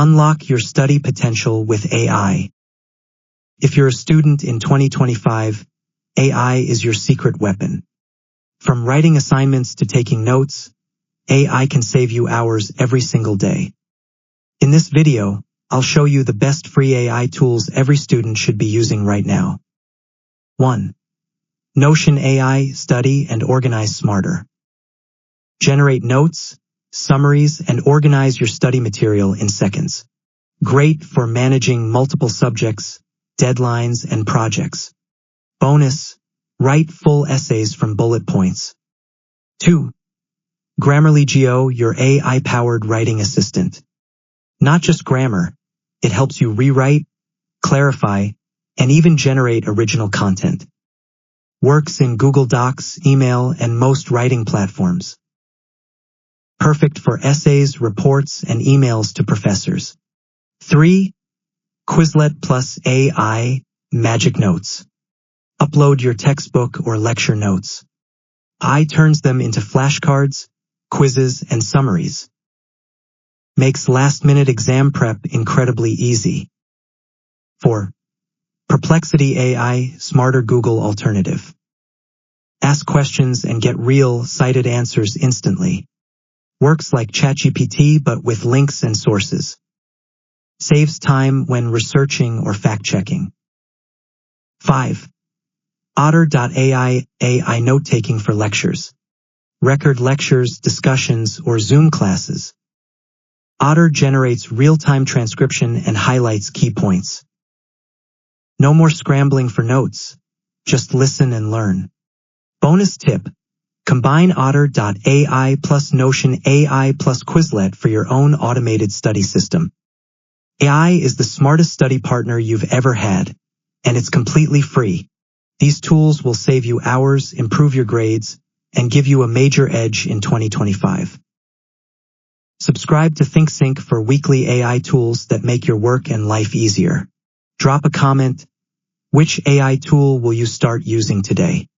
Unlock your study potential with AI. If you're a student in 2025, AI is your secret weapon. From writing assignments to taking notes, AI can save you hours every single day. In this video, I'll show you the best free AI tools every student should be using right now. 1. Notion AI, study and organize smarter. Generate notes, summaries, and organize your study material in seconds. Great for managing multiple subjects, deadlines, and projects. Bonus, write full essays from bullet points. 2. GrammarlyGO, your AI-powered writing assistant. Not just grammar, it helps you rewrite, clarify, and even generate original content. Works in Google Docs, email, and most writing platforms. Perfect for essays, reports, and emails to professors. 3. Quizlet plus AI Magic Notes. Upload your textbook or lecture notes. AI turns them into flashcards, quizzes, and summaries. Makes last-minute exam prep incredibly easy. 4. Perplexity AI Smarter Google Alternative. Ask questions and get real, cited answers instantly. Works like ChatGPT but with links and sources. Saves time when researching or fact-checking. 5. Otter.ai AI note-taking for lectures. Record lectures, discussions, or Zoom classes. Otter generates real-time transcription and highlights key points. No more scrambling for notes. Just listen and learn. Bonus tip. Combine Otter.ai plus Notion AI plus Quizlet for your own automated study system. AI is the smartest study partner you've ever had, and it's completely free. These tools will save you hours, improve your grades, and give you a major edge in 2025. Subscribe to ThinkSync for weekly AI tools that make your work and life easier. Drop a comment. Which AI tool will you start using today?